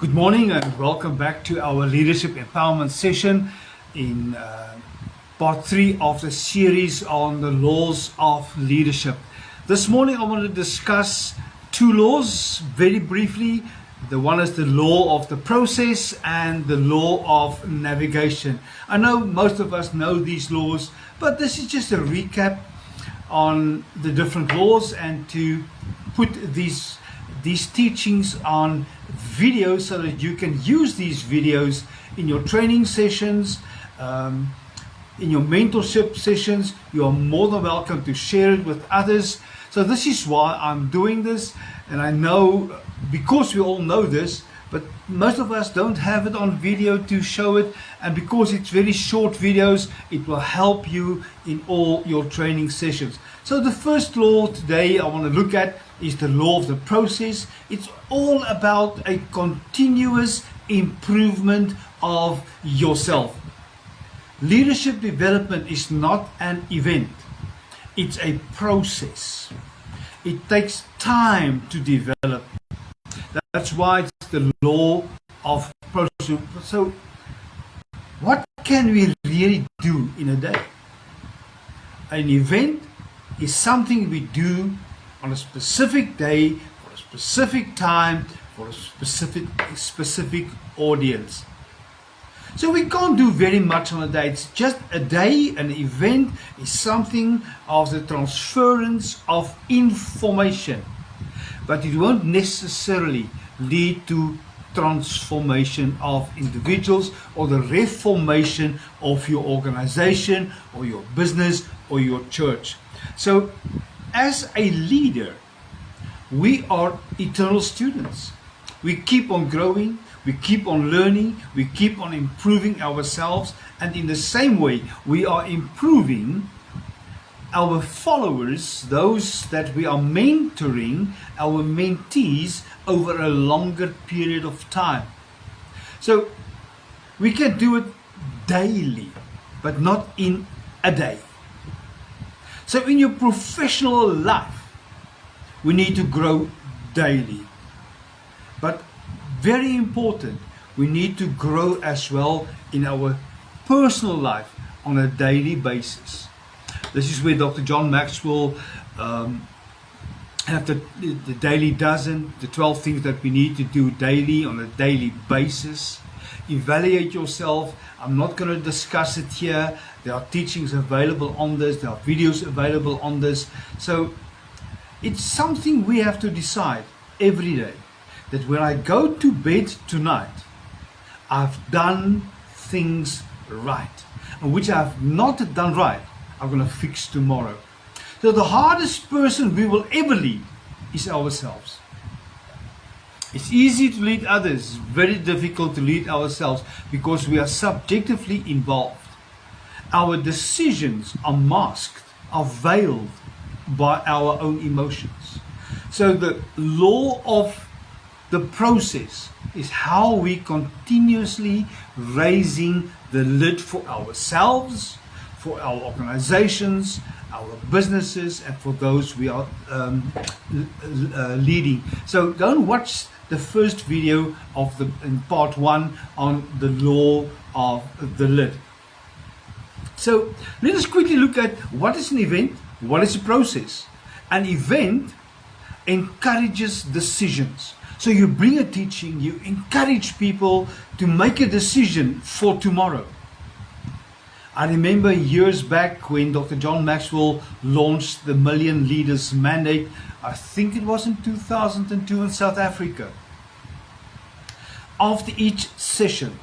Good morning and welcome back to our leadership empowerment session in part 3 of the series on the laws of leadership. This morning I want to discuss two laws very briefly. The one is the law of the process and the law of navigation. I know most of us know these laws, but this is just a recap on the different laws and to put these teachings on video so that you can use these videos in your training sessions, in your mentorship sessions. You are more than welcome to share it with others. So this is why I'm doing this, and I know because we all know this, but most of us don't have it on video to show it, and because it's very short videos, it will help you in all your training sessions. So the first law today I want to look at is the law of the process. It's all about a continuous improvement of yourself. Leadership development is not an event, it's a process. It takes time to develop. That's why it's the law of process. So what can we really do in a day? An event is something we do on a specific day, for a specific time, for a specific audience. So we can't do very much on a day. It's just a day. An event is something of the transference of information, but it won't necessarily lead to transformation of individuals or the reformation of your organization or your business or your church. So as a leader, we are eternal students. We keep on growing, we keep on learning, we keep on improving ourselves, and in the same way we are improving our followers, those that we are mentoring, our mentees, over a longer period of time. So we can do it daily, but not in a day. So in your professional life, we need to grow daily. But very important, we need to grow as well in our personal life on a daily basis. This is where Dr. John Maxwell have the daily dozen, the 12 things that we need to do daily on a daily basis. Evaluate yourself. I'm not going to discuss it here. There are teachings available on this. There are videos available on this. So it's something we have to decide every day, that when I go to bed tonight, I've done things right, and which I've not done right, I'm going to fix tomorrow. So the hardest person we will ever lead is ourselves. It's easy to lead others, very difficult to lead ourselves because we are subjectively involved. Our decisions are masked, are veiled by our own emotions. So the law of the process is how we continuously raising the lid for ourselves, for our organizations, our businesses, and for those we are leading. So go and watch the first video of in part 1 on the law of the lid. So let us quickly look at what is an event, what is a process. An event encourages decisions. So you bring a teaching, you encourage people to make a decision for tomorrow. I remember years back when Dr. John Maxwell launched the Million Leaders Mandate. I think it was in 2002 in South Africa. After each session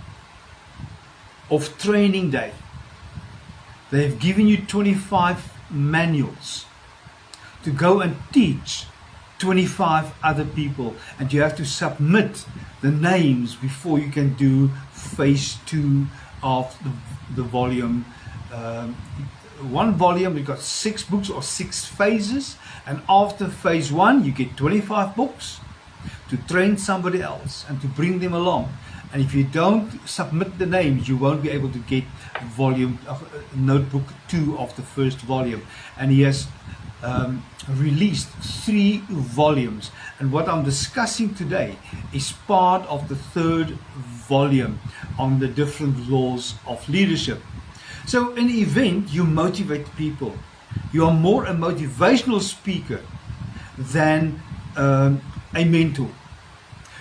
of training day, they have given you 25 manuals to go and teach 25 other people, and you have to submit the names before you can do phase 2 of the volume. One volume, you've got 6 books or 6 phases, and after phase 1 you get 25 books to train somebody else and to bring them along. And if you don't submit the names, you won't be able to get volume notebook 2 of the first volume. And he has released 3 volumes, and what I'm discussing today is part of the 3rd volume on the different laws of leadership. So in an event, you motivate people. You are more a motivational speaker than a mentor.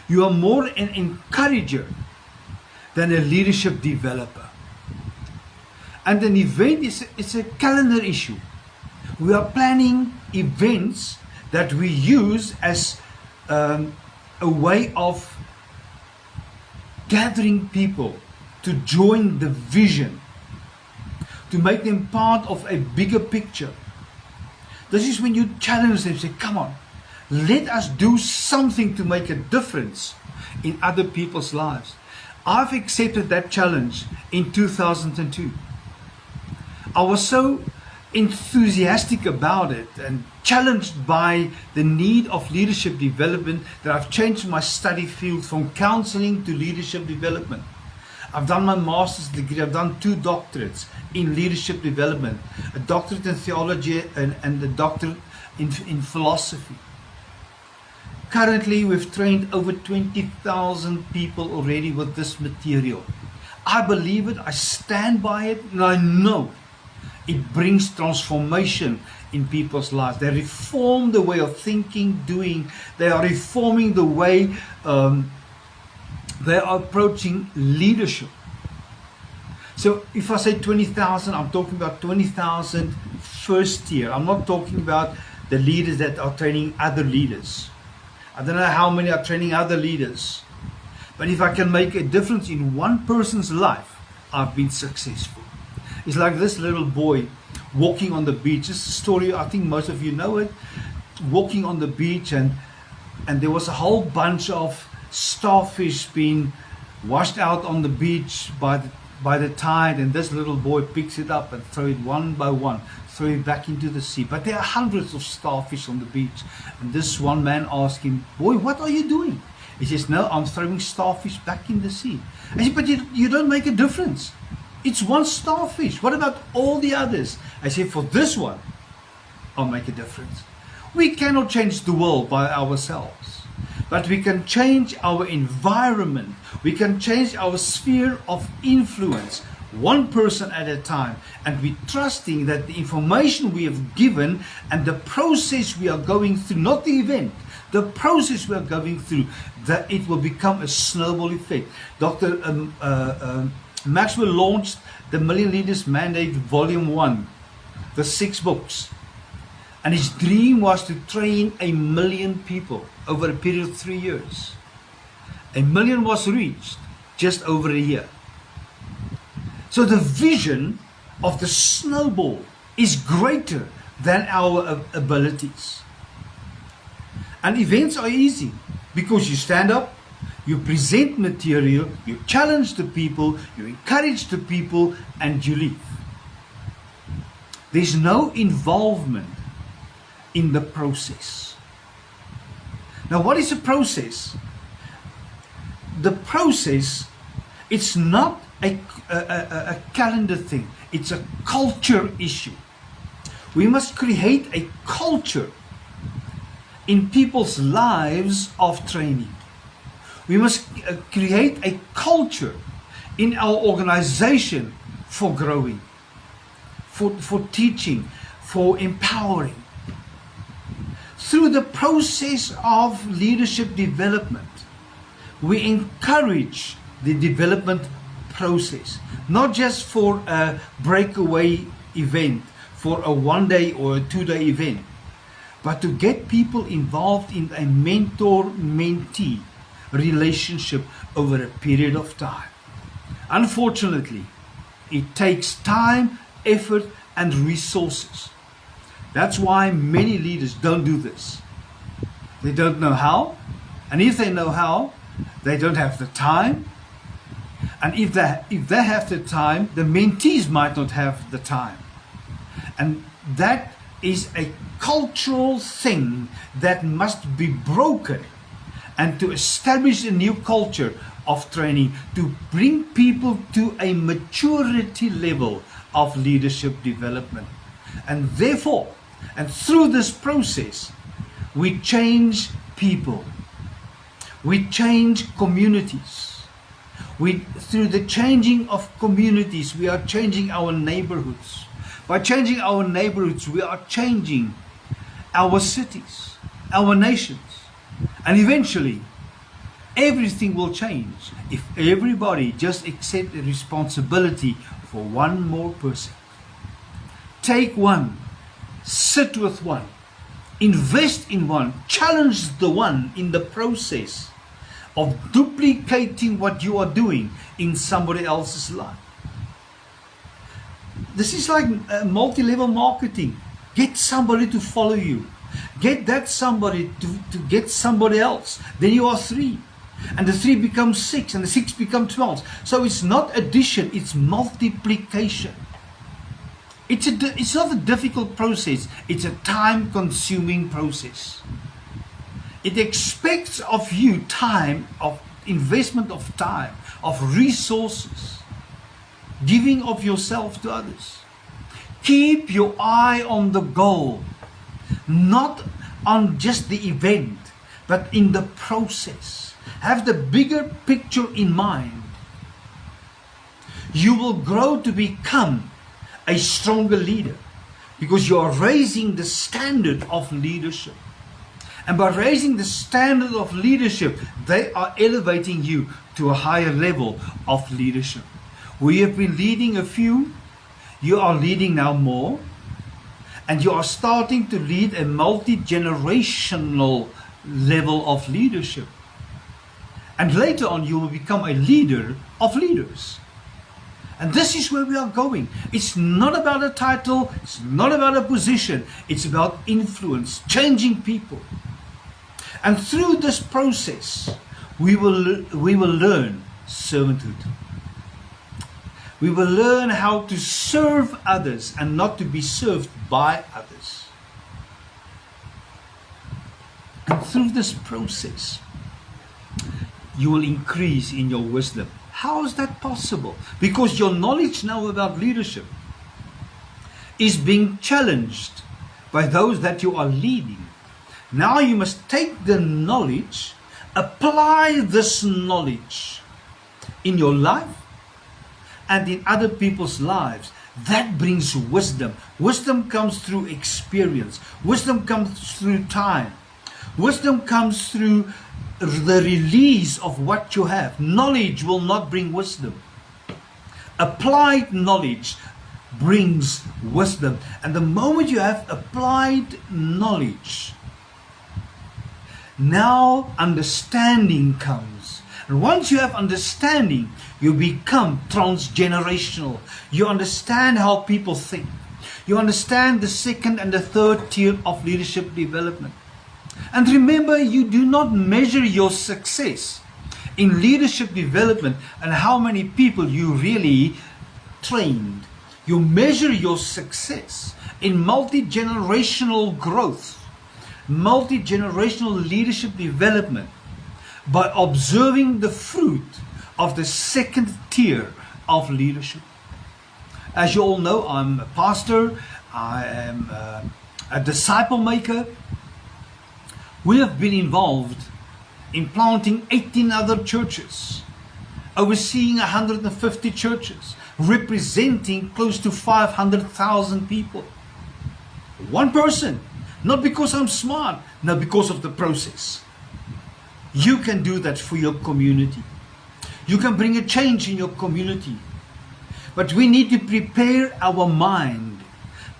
You are more an encourager than a leadership developer. And an event is a calendar issue. We are planning events that we use as a way of gathering people to join the vision, to make them part of a bigger picture. This is when you challenge them, say, come on, let us do something to make a difference in other people's lives. I've accepted that challenge in 2002. I was so enthusiastic about it and challenged by the need of leadership development that I've changed my study field from counseling to leadership development. I've done my master's degree, I've done 2 doctorates in leadership development, a doctorate in theology and a doctorate in philosophy. Currently, we've trained over 20,000 people already with this material. I believe it, I stand by it, and I know it brings transformation in people's lives. They reform the way of thinking, doing. They are reforming the way they are approaching leadership. So if I say 20,000, I'm talking about 20,000 first year. I'm not talking about the leaders that are training other leaders. I don't know how many are training other leaders. But if I can make a difference in one person's life, I've been successful. It's like this little boy walking on the beach. This is a story, I think most of you know it. Walking on the beach, and there was a whole bunch of starfish being washed out on the beach by the tide, and this little boy picks it up and throws it one by one, throw it back into the sea. But there are hundreds of starfish on the beach, and this one man asked him, boy, what are you doing? He says, no, I'm throwing starfish back in the sea. I said, but you don't make a difference. It's one starfish. What about all the others? I said, for this one, I'll make a difference. We cannot change the world by ourselves, but we can change our environment. We can change our sphere of influence, one person at a time, and we're trusting that the information we have given and the process we are going through, not the event, the process we are going through, that it will become a snowball effect. Dr. Maxwell launched the Million Leaders Mandate Volume 1, the 6 books. And his dream was to train 1 million people over a period of 3 years. 1 million was reached just over a year. So the vision of the snowball is greater than our abilities. And events are easy because you stand up, you present material, you challenge the people, you encourage the people, and you leave. There's no involvement in the process. Now, what is a process? The process, it's not a calendar thing. It's a culture issue. We must create a culture in people's lives of training. We must create a culture in our organization for growing, for teaching, for empowering. Through the process of leadership development, we encourage the development process, not just for a breakaway event, for a 1-day or a 2-day event, but to get people involved in a mentor-mentee relationship over a period of time. Unfortunately, it takes time, effort, and resources. That's why many leaders don't do this. They don't know how, and if they know how, they don't have the time. And if they have the time, the mentees might not have the time. And that is a cultural thing that must be broken, and to establish a new culture of training, to bring people to a maturity level of leadership development. And therefore, And through this process, we change people. We change communities. Through the changing of communities, we are changing our neighborhoods. By changing our neighborhoods, we are changing our cities, our nations. And eventually, everything will change if everybody just accept the responsibility for one more person. Take one, sit with one, invest in one, challenge the one in the process of duplicating what you are doing in somebody else's life. This is like multi-level marketing. Get somebody to follow you. Get that somebody to get somebody else. Then you are 3. And the 3 becomes 6, and the 6 becomes 12. So it's not addition, it's multiplication. It's not a difficult process. It's a time-consuming process. It expects of you time, of investment of time, of resources, giving of yourself to others. Keep your eye on the goal, not on just the event, but in the process. Have the bigger picture in mind. You will grow to become a stronger leader because you are raising the standard of leadership. And by raising the standard of leadership, they are elevating you to a higher level of leadership. We have been leading a few. You are leading now more. And you are starting to lead a multi-generational level of leadership. And later on, you will become a leader of leaders. And this is where we are going. It's not about a title. It's not about a position. It's about influence, changing people. And through this process, we will learn servanthood. We will learn how to serve others and not to be served by others. And through this process, you will increase in your wisdom. How is that possible? Because your knowledge now about leadership is being challenged by those that you are leading. Now you must take the knowledge, apply this knowledge in your life and in other people's lives. That brings wisdom. Wisdom comes through experience. Wisdom comes through time. Wisdom comes through the release of what you have. Knowledge will not bring wisdom. Applied knowledge brings wisdom. And the moment you have applied knowledge, now understanding comes. And once you have understanding, you become transgenerational. You understand how people think. You understand the second and the third tier of leadership development. And remember, you do not measure your success in leadership development and how many people you really trained. You measure your success in multi-generational growth, multi-generational leadership development by observing the fruit of the second tier of leadership. As you all know, I'm a pastor. I am a disciple maker. We have been involved in planting 18 other churches, overseeing 150 churches, representing close to 500,000 people. One person, not because I'm smart, not because of the process. You can do that for your community. You can bring a change in your community. But we need to prepare our mind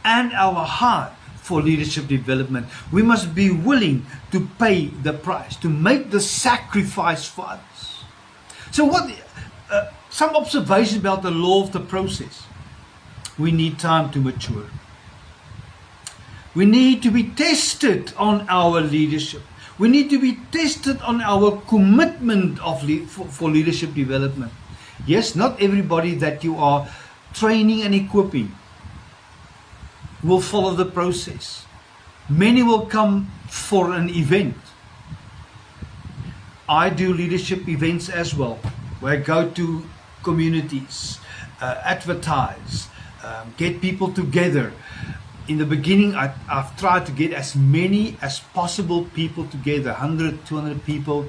and our heart for leadership development. We must be willing to pay the price, to make the sacrifice for others. So some observation about the law of the process. We need time to mature. We need to be tested on our leadership. We need to be tested on our commitment for leadership development. Yes, not everybody that you are training and equipping will follow the process. Many will come for an event. I do leadership events as well, where I go to communities, advertise, get people together, In the beginning, I've tried to get as many as possible people together, 100, 200 people.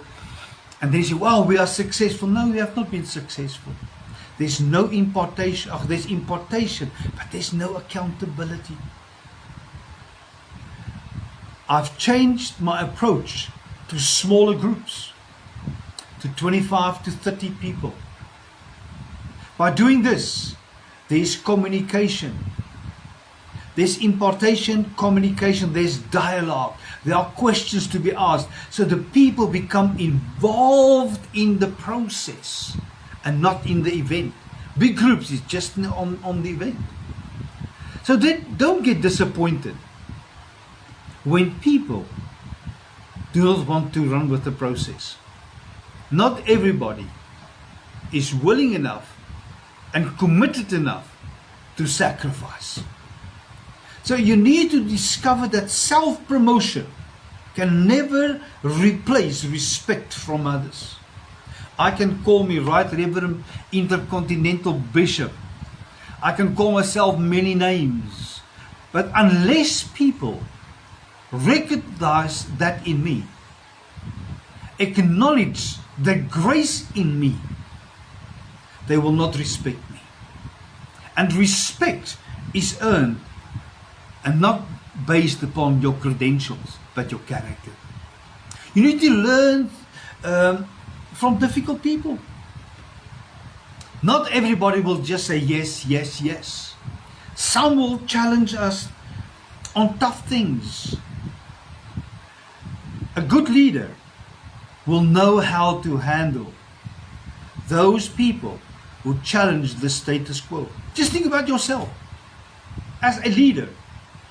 And then you say, wow, we are successful. No, we have not been successful. There's no impartation. Oh, there's impartation, but there's no accountability. I've changed my approach to smaller groups, to 25 to 30 people. By doing this, there's communication. There's impartation, communication, there's dialogue. There are questions to be asked. So the people become involved in the process and not in the event. Big groups is just on the event. So then don't get disappointed when people do not want to run with the process. Not everybody is willing enough and committed enough to sacrifice. So you need to discover that self-promotion can never replace respect from others. I can call me Right Reverend Intercontinental Bishop. I can call myself many names. But unless people recognize that in me, acknowledge the grace in me, they will not respect me. And respect is earned and not based upon your credentials, but your character. You need to learn from difficult people. Not everybody will just say yes, yes, yes. Some will challenge us on tough things. A good leader will know how to handle those people who challenge the status quo. Just think about yourself. As a leader,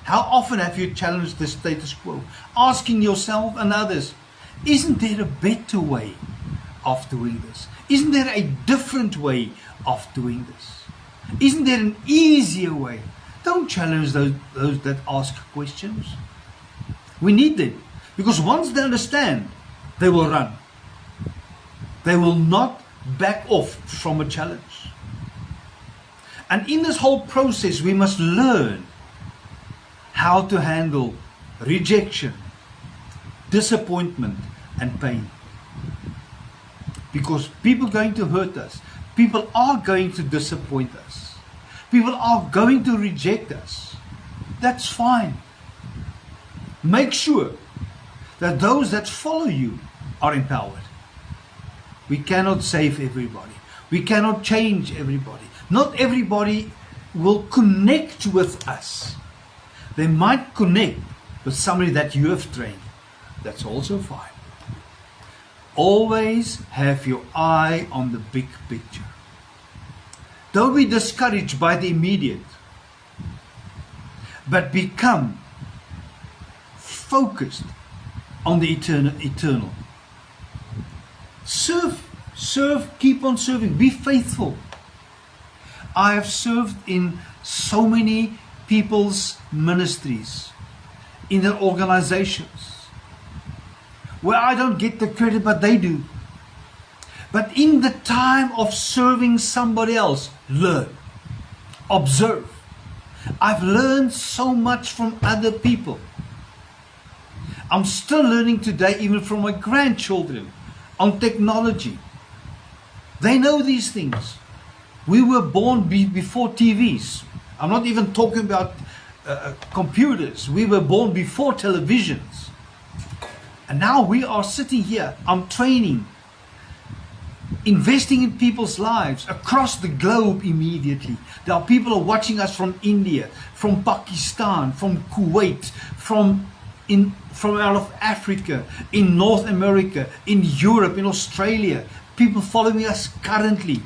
how often have you challenged the status quo? Asking yourself and others, isn't there a better way of doing this? Isn't there a different way of doing this? Isn't there an easier way? Don't challenge those that ask questions. We need them. Because once they understand, they will run. They will not back off from a challenge. And in this whole process, we must learn how to handle rejection, disappointment, and pain. Because people are going to hurt us. People are going to disappoint us. People are going to reject us. That's fine. Make sure that those that follow you are empowered. We cannot save everybody. We cannot change everybody. Not everybody will connect with us. They might connect with somebody that you have trained. That's also fine. Always have your eye on the big picture. Don't be discouraged by the immediate, but become focused on the eternal. Serve, keep on serving, be faithful. I have served in so many people's ministries, in their organizations, where I don't get the credit, but they do. But in the time of serving somebody else, learn, observe. I've learned so much from other people. I'm still learning today, even from my grandchildren, on technology. They know these things. We were born before TVs. I'm not even talking about computers. We were born before televisions. And now we are sitting here. I'm training, investing in people's lives across the globe immediately. There are people who are watching us from India, from Pakistan, from Kuwait, from out of Africa, in North America, in Europe, in Australia. People following us currently.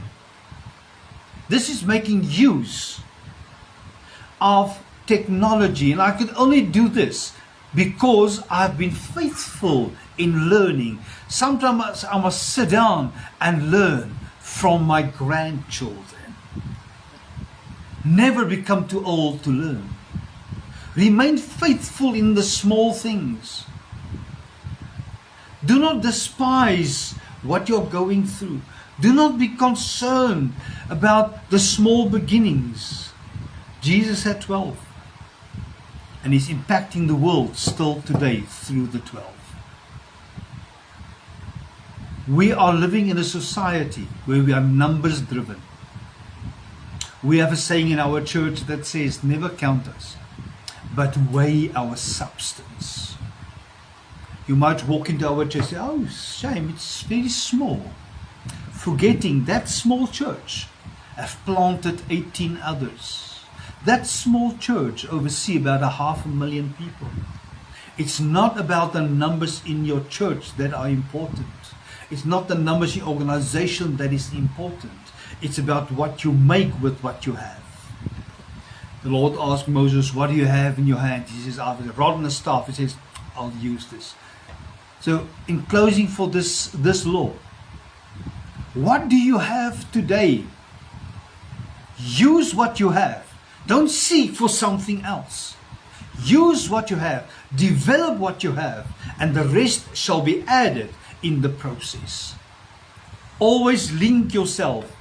This is making use of technology, and I can only do this because I've been faithful in learning. Sometimes I must sit down and learn from my grandchildren. Never become too old to learn. Remain faithful in the small things. Do not despise what you're going through. Do not be concerned about the small beginnings. Jesus had 12. and is impacting the world still today through the 12. We are living in a society where we are numbers driven. We have a saying in our church that says, never count us, but weigh our substance. You might walk into our church and say, oh, shame, it's very small. Forgetting that small church have planted 18 others. That small church oversees about 500,000 people. It's not about the numbers in your church that are important. It's not the numbers in your organization that is important. It's about what you make with what you have. The Lord asked Moses, what do you have in your hand? He says, I have a rod and a staff. He says, I'll use this. So in closing for this law, what do you have today? Use what you have. Don't seek for something else. Use what you have. Develop what you have. And the rest shall be added in the process. Always link yourself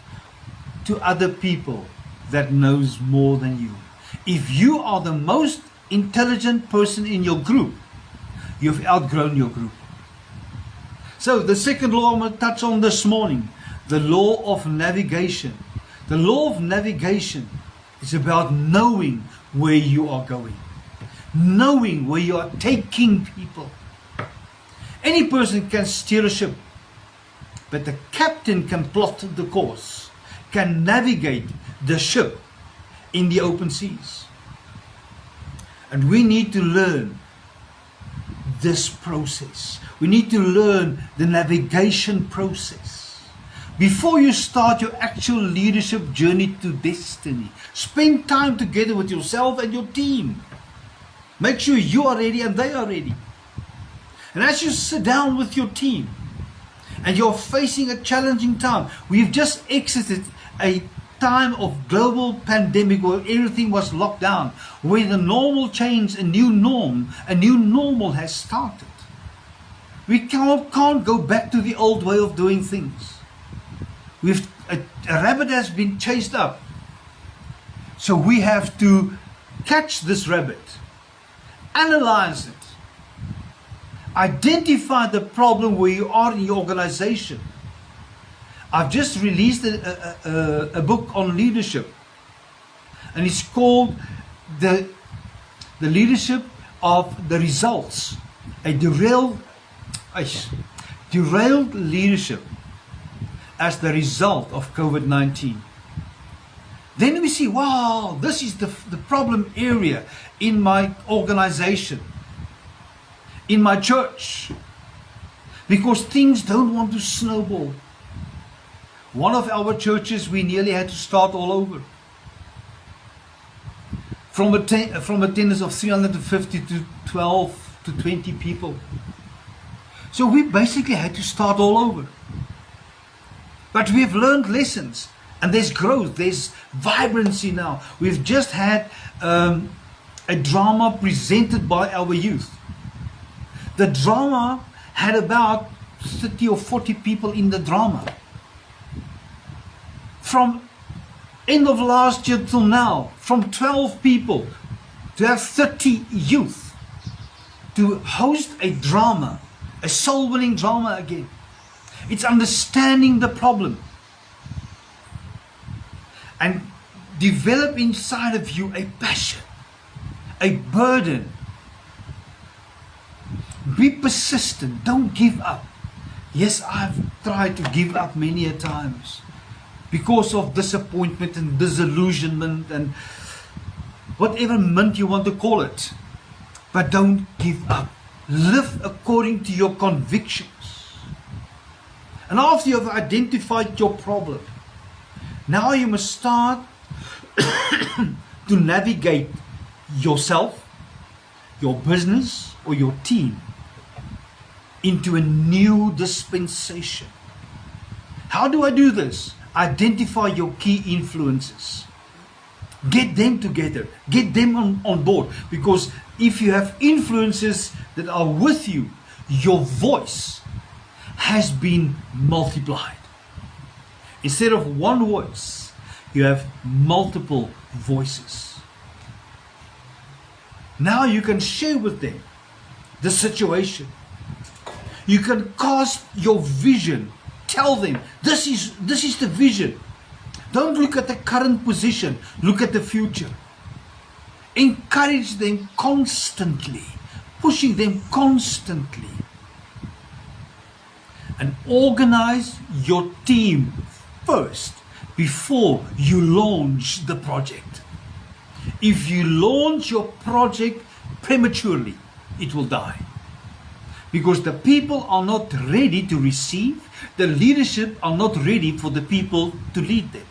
to other people that knows more than you. If you are the most intelligent person in your group, you've outgrown your group. So the second law I'm going to touch on this morning, the law of navigation. The law of navigation is about knowing where you are going, knowing where you are taking people. Any person can steer a ship, but the captain can plot the course, can navigate the ship in the open seas. And we need to learn this process. We need to learn the navigation process. Before you start your actual leadership journey to destiny, spend time together with yourself and your team. Make sure you are ready and they are ready. And as you sit down with your team and you're facing a challenging time, we've just exited a time of global pandemic where everything was locked down, where the normal changed, a new normal has started. We can't go back to the old way of doing things. A rabbit has been chased up. So we have to catch this rabbit, analyze it, identify the problem where you are in your organization. I've just released a book on leadership, and it's called the Leadership of the Results, a derailed leadership as the result of COVID-19. Then we see, wow, this is the problem area in my organization, in my church, because things don't want to snowball. One of our churches, we nearly had to start all over. From attendance of 350 to 12 to 20 people. So we basically had to start all over. But we've learned lessons. And there's growth, there's vibrancy now. We've just had a drama presented by our youth. The drama had about 30 or 40 people in the drama. From end of last year till now, from 12 people to have 30 youth to host a drama, a soul-winning drama again. It's understanding the problem and develop inside of you a passion, a burden. Be persistent, don't give up. Yes, I've tried to give up many a times because of disappointment and disillusionment and whatever mint you want to call it. But don't give up. Live according to your convictions. And after you have identified your problem, now you must start to navigate yourself, your business, or your team into a new dispensation. How do I do this? Identify your key influences. Get them together. Get them on board. Because if you have influences that are with you, your voice has been multiplied. Instead of one voice, you have multiple voices. Now you can share with them the situation. You can cast your vision. Tell them, this is the vision. Don't look at the current position. Look at the future. Encourage them constantly. Pushing them constantly. And organize your team first before you launch the project. If you launch your project prematurely, it will die. Because the people are not ready to receive, the leadership are not ready for the people to lead them.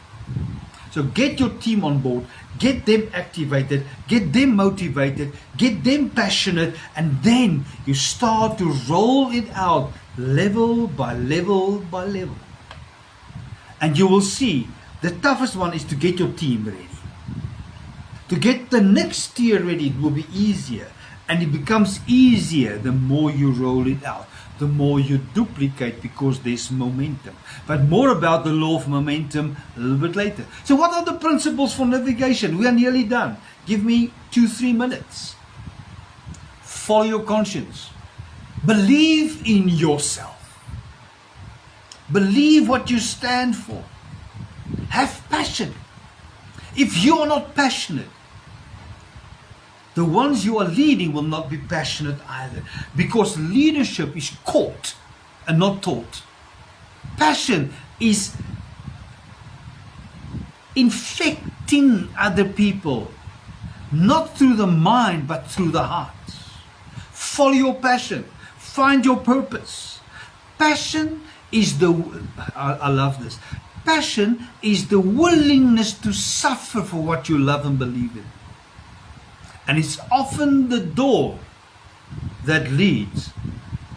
So get your team on board, get them activated, get them motivated, get them passionate, and then you start to roll it out level by level by level. And you will see the toughest one is to get your team ready. To get the next tier ready, it will be easier. And it becomes easier the more you roll it out, the more you duplicate, because there's momentum. But more about the law of momentum a little bit later. So what are the principles for navigation? We are nearly done. Give me 2-3 minutes. Follow your conscience. Believe in yourself. Believe what you stand for. Have passion. If you are not passionate, the ones you are leading will not be passionate either, because leadership is caught and not taught. Passion is infecting other people, not through the mind but through the heart. Follow your passion. Find your purpose. Passion is I love this. Passion is the willingness to suffer for what you love and believe in. And it's often the door that leads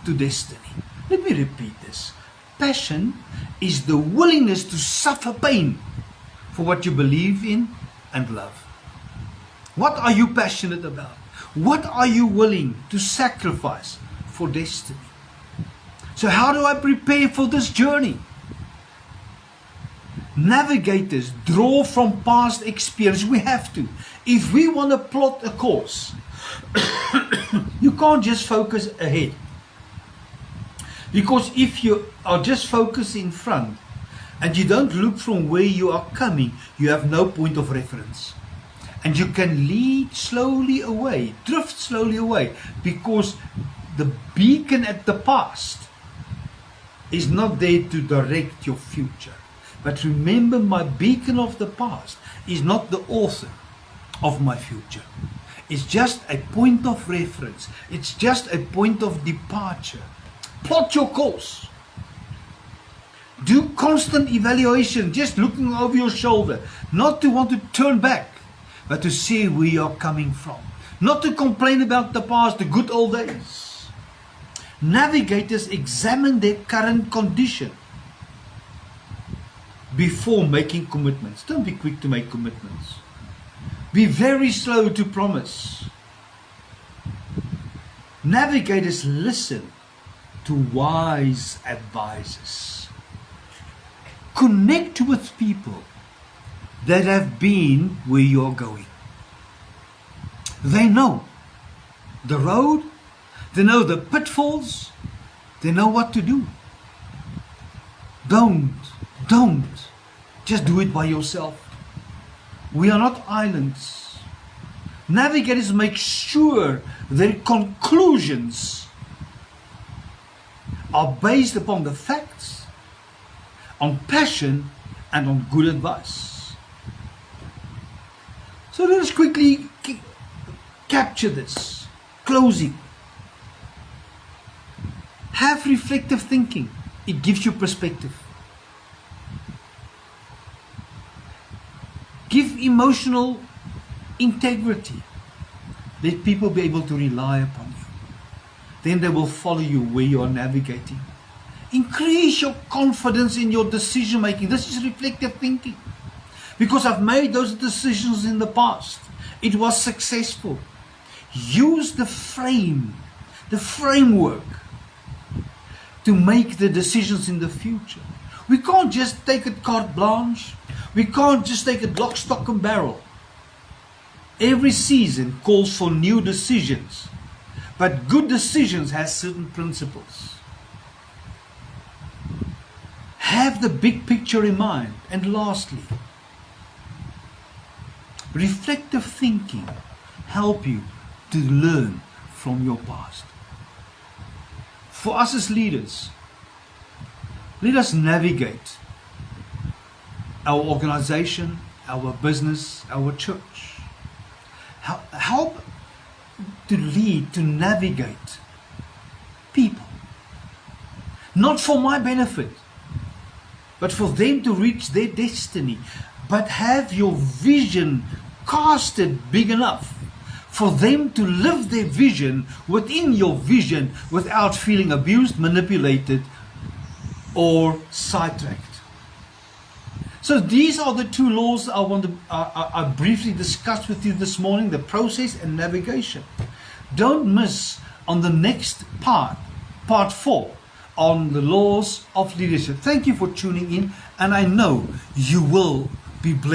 to destiny. Let me repeat this. Passion is the willingness to suffer pain for what you believe in and love. What are you passionate about? What are you willing to sacrifice for destiny? So how do I prepare for this journey? Navigators draw from past experience. We have to. If we want to plot a course, you can't just focus ahead. Because if you are just focused in front and you don't look from where you are coming, you have no point of reference. And you can lead slowly away, drift slowly away, because the beacon at the past is not there to direct your future. But remember, my beacon of the past is not the author of my future. It's just a point of reference. It's just a point of departure. Plot your course. Do constant evaluation, just looking over your shoulder. Not to want to turn back, but to see where you're coming from. Not to complain about the past, the good old days. Navigators examine their current condition before making commitments. Don't be quick to make commitments. Be very slow to promise. Navigators listen to wise advisors. Connect with people that have been where you're going. They know the road, they know the pitfalls, they know what to do. Don't just do it by yourself. We are not islands. Navigators make sure their conclusions are based upon the facts, on passion, and on good advice. So let us quickly capture this. Closing. Have reflective thinking. It gives you perspective. Give emotional integrity. Let people be able to rely upon you. Then they will follow you where you are navigating. Increase your confidence in your decision making. This is reflective thinking. Because I've made those decisions in the past. It was successful. Use the framework to make the decisions in the future. We can't just take it carte blanche. We can't just take it lock, stock and barrel. Every season calls for new decisions, but good decisions has certain principles. Have the big picture in mind. And lastly, reflective thinking help you to learn from your past. For us as leaders, let us navigate our organization, our business, our church. Help to lead, to navigate people. Not for my benefit, but for them to reach their destiny. But have your vision casted big enough for them to live their vision within your vision without feeling abused, manipulated, or sidetracked. So these are the two laws I want to I briefly discuss with you this morning, the process and navigation. Don't miss on the next part 4, on the laws of leadership. Thank you for tuning in, and I know you will be blessed.